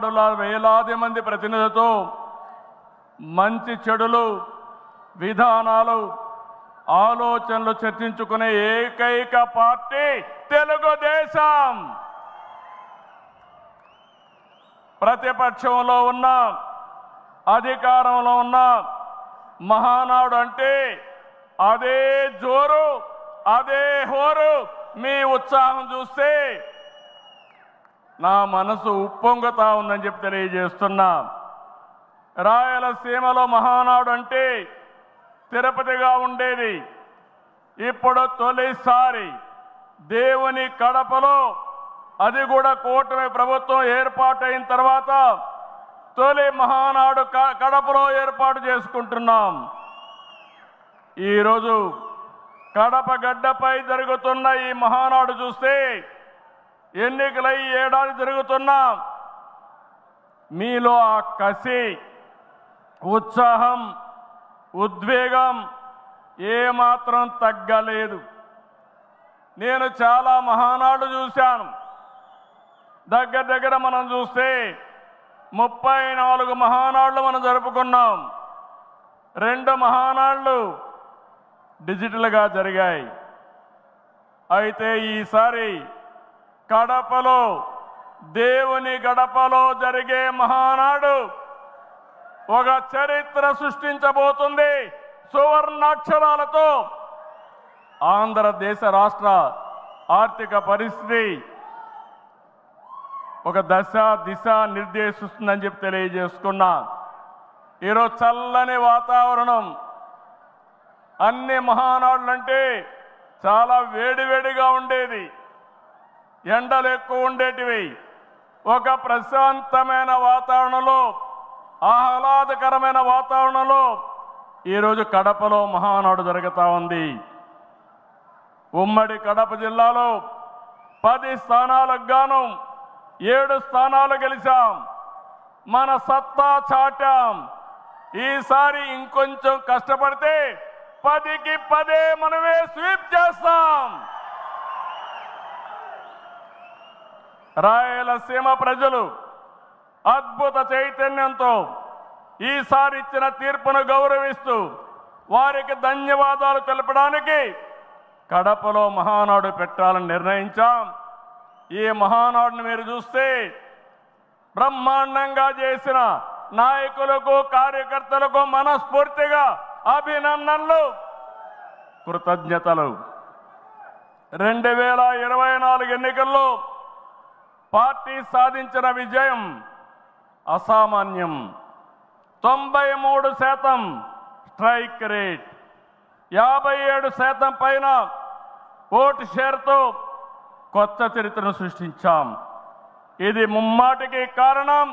మహానాడుల వేలాది మంది ప్రతినిధులతో మంచి చెడులు విధానాలు ఆలోచనలు చర్చించుకునే ఏకైక పార్టీ తెలుగుదేశం. ప్రతిపక్షంలో ఉన్న అధికారంలో ఉన్న మహానాడు అంటే అదే జోరు అదే హోరు. మీ ఉత్సాహం చూస్తే నా మనసు ఉప్పొంగుతా ఉందని చెప్పి తెలియజేస్తున్నా. రాయలసీమలో మహానాడు అంటే తిరుపతిగా ఉండేది. ఇప్పుడు తొలిసారి దేవుని కడపలో, అది కూడా కూటమి ప్రభుత్వం ఏర్పాటైన తర్వాత తొలి మహానాడు కడపలో ఏర్పాటు చేసుకుంటున్నాం. ఈరోజు కడప గడ్డపై జరుగుతున్న ఈ మహానాడు చూస్తే ఎన్నికలై ఏడాది జరుగుతున్నా మీలో ఆ కసి, ఉత్సాహం, ఉద్వేగం ఏమాత్రం తగ్గలేదు. నేను చాలా మహానాడు చూశాను. దగ్గర మనం చూస్తే 34 మహానాడులు మనం జరుపుకున్నాం. 2 మహానాడులు డిజిటల్గా జరిగాయి. అయితే ఈసారి కడపలో, దేవుని గడపలో జరిగే మహానాడు ఒక చరిత్ర సృష్టించబోతుంది. సువర్ణాక్షరాలతో ఆంధ్రదేశ రాష్ట్ర ఆర్థిక పరిస్థితి ఒక దిశ నిర్దేశిస్తుందని చెప్పి తెలియజేసుకున్నా. ఈరోజు చల్లని వాతావరణం. అన్ని మహానాడులంటే చాలా వేడివేడిగా ఉండేది, ఎండలు ఎక్కువ ఉండేటివి. ఒక ప్రశాంతమైన వాతావరణంలో, ఆహ్లాదకరమైన వాతావరణంలో ఈరోజు కడపలో మహానాడు జరుగుతూ ఉంది. ఉమ్మడి కడప జిల్లాలో 10 స్థానాలకు గాను 7 స్థానాలు గెలిచాం. మన సత్తా చాటాం. ఈసారి ఇంకొంచెం కష్టపడితే 10కి 10 మనమే స్వీప్ చేస్తాం. రాయలసీమ ప్రజలు అద్భుత చైతన్యంతో ఈసారి ఇచ్చిన తీర్పును గౌరవిస్తూ వారికి ధన్యవాదాలు తెలపడానికి కడపలో మహానాడు పెట్టాలని నిర్ణయించాం. ఈ మహానాడును మీరు చూస్తే బ్రహ్మాండంగా చేసిన నాయకులకు, కార్యకర్తలకు మనస్ఫూర్తిగా అభినందనలు, కృతజ్ఞతలు. 2024 ఎన్నికల్లో పార్టీ సాధించిన విజయం అసామాన్యం. 93% స్ట్రైక్ రేట్, 57% పైన ఓటు షేర్తో కొత్త చరిత్రను సృష్టించాం. ఇది ముమ్మాటికి కారణం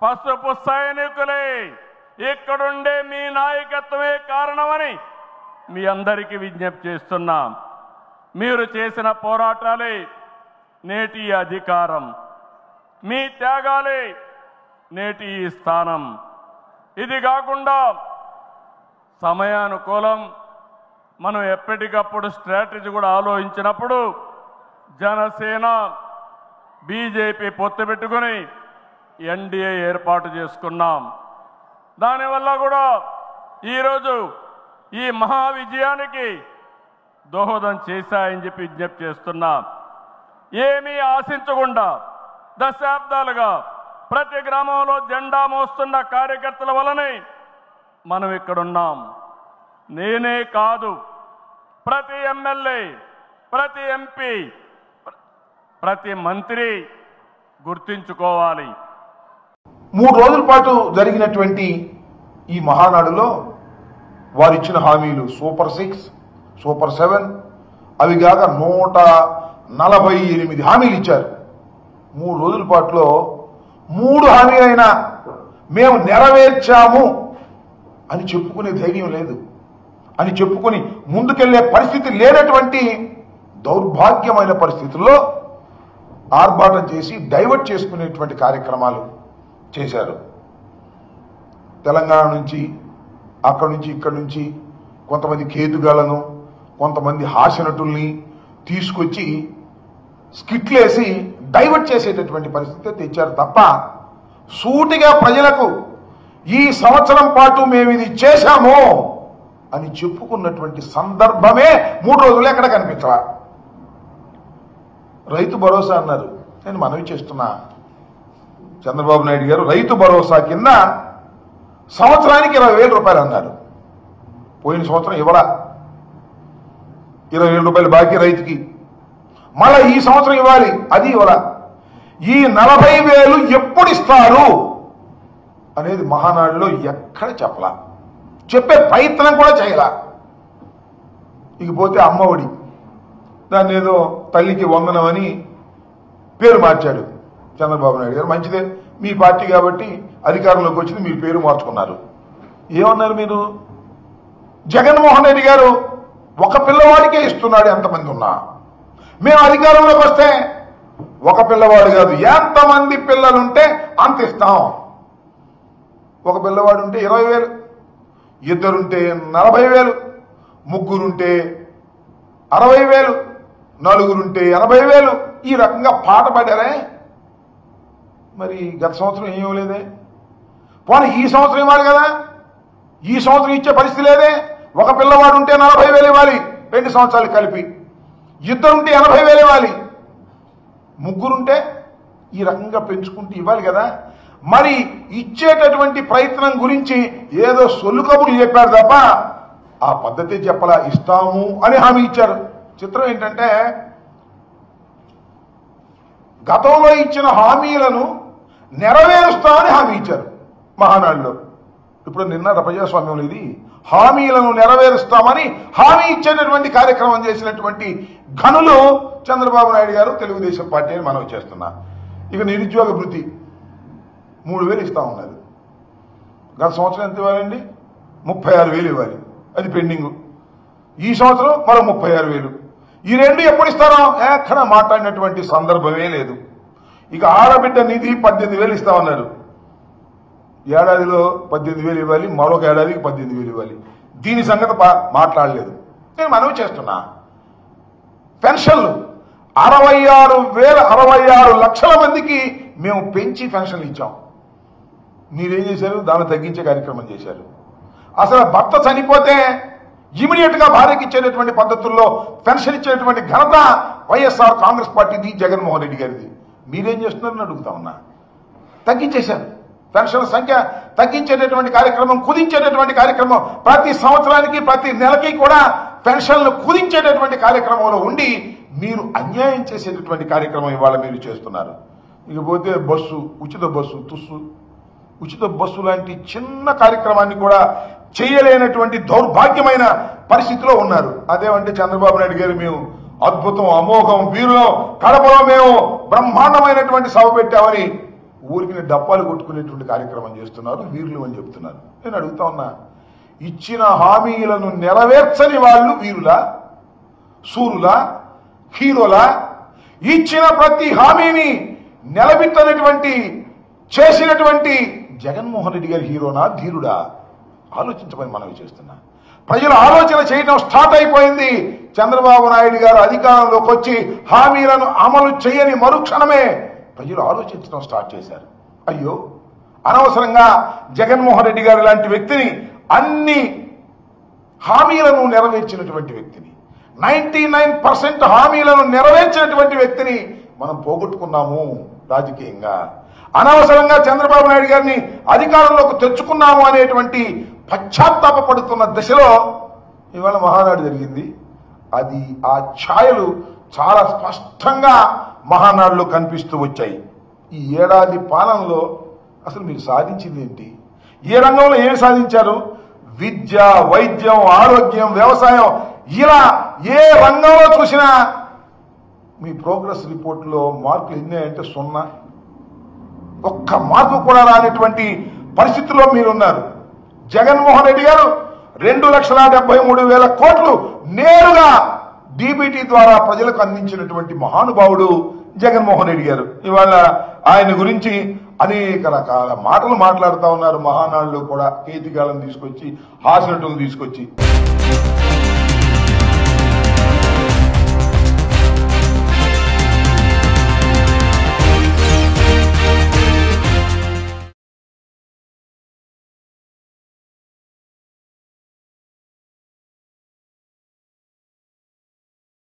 పసుపు సైనికులే. ఇక్కడుండే మీ నాయకత్వమే కారణమని మీ అందరికీ విజ్ఞప్తి చేస్తున్నాం. మీరు చేసిన పోరాటాలే నేటి అధికారం, మీ త్యాగాలే నేటి ఈ స్థానం. ఇది కాకుండా సమయానుకూలం మనం ఎప్పటికప్పుడు స్ట్రాటజీ కూడా ఆలోచించినప్పుడు జనసేన, బీజేపీ పొత్తు పెట్టుకుని ఎన్డీఏ ఏర్పాటు చేసుకున్నాం. దానివల్ల కూడా ఈరోజు ఈ మహా విజయానికి దోహదం చేశాయని చెప్పి విజ్ఞప్తి చేస్తున్నాం. ఏమీ ఆశించకుండా దశాబ్దాలుగా ప్రతి గ్రామంలో జెండా మోస్తున్న కార్యకర్తల వలనే మనం ఇక్కడున్నాం. నేనే కాదు, ప్రతి ఎమ్మెల్యే, ప్రతి ఎంపీ, ప్రతి మంత్రి గుర్తించుకోవాలి. 3 రోజుల పాటు జరిగినటువంటి ఈ మహానాడులో వారిచ్చిన హామీలు సూపర్ 6, సూపర్ 7, అవి కాక 148 హామీలు ఇచ్చారు. 3 రోజుల పాటులో 3 హామీలైనా మేము నెరవేర్చాము అని చెప్పుకునే ధైర్యం లేదు, అని చెప్పుకుని ముందుకెళ్లే పరిస్థితి లేనటువంటి దౌర్భాగ్యమైన పరిస్థితుల్లో ఆర్భాటం చేసి డైవర్ట్ చేసుకునేటువంటి కార్యక్రమాలు చేశారు. తెలంగాణ నుంచి, అక్కడి నుంచి, ఇక్కడి నుంచి కొంతమంది కేతుగాళ్లను, కొంతమంది హాస్యనటుల్ని తీసుకొచ్చి స్కిట్లేసి డైవర్ట్ చేసేటటువంటి పరిస్థితి తెచ్చారు తప్ప సూటిగా ప్రజలకు ఈ సంవత్సరం పాటు మేము ఇది చేశాము అని చెప్పుకున్నటువంటి సందర్భమే 3 రోజులు ఎక్కడ కనిపించరా. రైతు భరోసా అన్నారు. నేను మనవి చేస్తున్నా, చంద్రబాబు నాయుడు గారు రైతు భరోసా కింద సంవత్సరానికి 20,000 రూపాయలు అన్నారు. పోయిన సంవత్సరం ఇవ్వరా, 20,000 రూపాయలు బాకీ రైతుకి. మళ్ళీ ఈ సంవత్సరం ఇవ్వాలి, అది ఇవ్వరా. ఈ 40,000 ఎప్పుడు ఇస్తారు అనేది మహానాడులో ఎక్కడ చెప్పలా, చెప్పే ప్రయత్నం కూడా చేయలా. ఇకపోతే అమ్మఒడి, దాన్ని ఏదో తల్లికి వందనమని పేరు మార్చాడు చంద్రబాబు నాయుడు గారు. మంచిదే, మీ పార్టీ కాబట్టి అధికారంలోకి వచ్చింది, మీరు పేరు మార్చుకున్నారు. ఏమన్నారు మీరు? జగన్మోహన్ రెడ్డి గారు ఒక పిల్లవాడికే ఇస్తున్నాడు ఎంతమంది ఉన్నా, మేము అధికారంలోకి వస్తే ఒక పిల్లవాడు కాదు ఎంతమంది పిల్లలుంటే అంత ఇస్తాం. ఒక పిల్లవాడు ఉంటే 20,000, ఇద్దరుంటే 40,000, ముగ్గురుంటే 60,000, నలుగురుంటే 80,000. ఈ రకంగా పాట పాడారే. మరి గత సంవత్సరం ఏం ఇవ్వలేదే. పోనీ ఈ సంవత్సరం ఇవ్వాలి కదా, ఈ సంవత్సరం ఇచ్చే పరిస్థితి లేదే. ఒక పిల్లవాడు ఉంటే 40,000 ఇవ్వాలి 2 సంవత్సరాలు కలిపి, ఇద్దరుంటే 80,000 ఇవ్వాలి, ముగ్గురుంటే ఈ రకంగా పెంచుకుంటూ ఇవ్వాలి కదా. మరి ఇచ్చేటటువంటి ప్రయత్నం గురించి ఏదో సొల్లు కబుర్లు చెప్పారు తప్ప ఆ పద్ధతి చెప్పలా. ఇస్తాము అని హామీ ఇచ్చారు. చిత్రం ఏంటంటే గతంలో ఇచ్చిన హామీలను నెరవేరుస్తామని హామీ ఇచ్చారు మహానాడులో. ఇప్పుడు నిన్న ప్రజాస్వామ్యంలో ఇది హామీలను నెరవేరుస్తామని హామీ ఇచ్చేటటువంటి కార్యక్రమం చేసినటువంటి ఘనులు చంద్రబాబు నాయుడు గారు, తెలుగుదేశం పార్టీ అని మనవి చేస్తున్నా. ఇక నిరుద్యోగ భృతి 3,000 ఇస్తా ఉన్నారు. గత సంవత్సరం ఎంత ఇవ్వాలండి? 36,000 ఇవ్వాలి, అది పెండింగ్. ఈ సంవత్సరం మరో 36,000. ఈ రెండు ఎప్పుడు ఇస్తారో ఎక్కడ మాట్లాడినటువంటి సందర్భమే లేదు. ఇక ఆడబిడ్డ నిధి 18,000 ఇస్తా ఉన్నారు. ఏడాదిలో 18,000 ఇవ్వాలి, మరొక ఏడాదికి 18,000 ఇవ్వాలి. దీని సంగతి మాట్లాడలేదు. నేను మనవి చేస్తున్నా, పెన్షన్లు 66 లక్షల మందికి మేము పెంచి పెన్షన్లు ఇచ్చాం. మీరేం చేశారు? దాన్ని తగ్గించే కార్యక్రమం చేశారు. అసలు భర్త చనిపోతే ఇమీడియట్ గా భార్యకి ఇచ్చేటటువంటి పద్ధతుల్లో పెన్షన్ ఇచ్చేటువంటి ఘనత వైఎస్ఆర్ కాంగ్రెస్ పార్టీది, జగన్మోహన్ రెడ్డి గారిది. మీరేం చేస్తున్నారని అడుగుతా ఉన్నా. తగ్గించేశారు. పెన్షన్ల సంఖ్య తగ్గించేటటువంటి కార్యక్రమం, కుదించేటటువంటి కార్యక్రమం, ప్రతి సంవత్సరానికి ప్రతి నెలకి కూడా పెన్షన్లు కుదించేటటువంటి కార్యక్రమంలో ఉండి మీరు అన్యాయం చేసేటటువంటి కార్యక్రమం ఇవాళ మీరు చేస్తున్నారు. ఇకపోతే బస్సు, ఉచిత బస్సు, ఉచిత బస్సు లాంటి చిన్న కార్యక్రమాన్ని కూడా చేయలేనటువంటి దౌర్భాగ్యమైన పరిస్థితిలో ఉన్నారు. అదేమంటే చంద్రబాబు నాయుడు గారు మేము అద్భుతం, అమోఘం, వీరులం, కడపలో మేము బ్రహ్మాండమైనటువంటి సభ పెట్టామని ఊరికి డప్పాలు కొట్టుకునేటువంటి కార్యక్రమం చేస్తున్నారు, వీరులు అని చెప్తున్నారు. నేను అడుగుతా ఉన్నా, ఇచ్చిన హామీలను నెరవేర్చని వాళ్ళు వీరులా, సూరులా, హీరోలా? ఇచ్చిన ప్రతి హామీని నిలబెట్టనటువంటి చేసినటువంటి జగన్మోహన్ రెడ్డి గారి హీరోనా, ధీరుడా? ఆలోచించమని మనవి చేస్తున్నా. ప్రజలు ఆలోచన చేయడం స్టార్ట్ అయిపోయింది. చంద్రబాబు నాయుడు గారు అధికారంలోకి వచ్చి హామీలను అమలు చేయని మరుక్షణమే ప్రజలు ఆలోచించడం స్టార్ట్ చేశారు. అయ్యో, అనవసరంగా జగన్మోహన్ రెడ్డి గారు లాంటి వ్యక్తిని, అన్ని హామీలను నెరవేర్చినటువంటి వ్యక్తిని, 99% హామీలను నెరవేర్చినటువంటి వ్యక్తిని మనం పోగొట్టుకున్నాము రాజకీయంగా. అనవసరంగా చంద్రబాబు నాయుడు గారిని అధికారంలోకి తెచ్చుకున్నాము అనేటువంటి పశ్చాత్తాపడుతున్న దశలో ఇవాళ మహానాడు జరిగింది. అది ఆ ఛాయలు చాలా స్పష్టంగా మహానాడులో కనిపిస్తూ వచ్చాయి. ఈ ఏడాది పాలనలో అసలు మీరు సాధించింది ఏంటి? ఏ రంగంలో ఏమి సాధించారు? విద్య, వైద్యం, ఆరోగ్యం, వ్యవసాయం, ఇలా ఏ రంగంలో చూసినా మీ ప్రోగ్రెస్ రిపోర్ట్లో మార్కులు ఎన్ని అంటే 0. ఒక్క మార్కు కూడా రానటువంటి పరిస్థితుల్లో మీరున్నారు. జగన్మోహన్ రెడ్డి గారు 2,73,000 కోట్లు నేరుగా డీబీటీ ద్వారా ప్రజలకు అందించినటువంటి మహానుభావుడు జగన్మోహన్ రెడ్డి గారు. ఇవాళ ఆయన గురించి అనేక రకాల మాటలు మాట్లాడుతూ ఉన్నారు. మహానాడులో కూడా కేతిగాలను తీసుకొచ్చి, హాస్యనటులను తీసుకొచ్చి.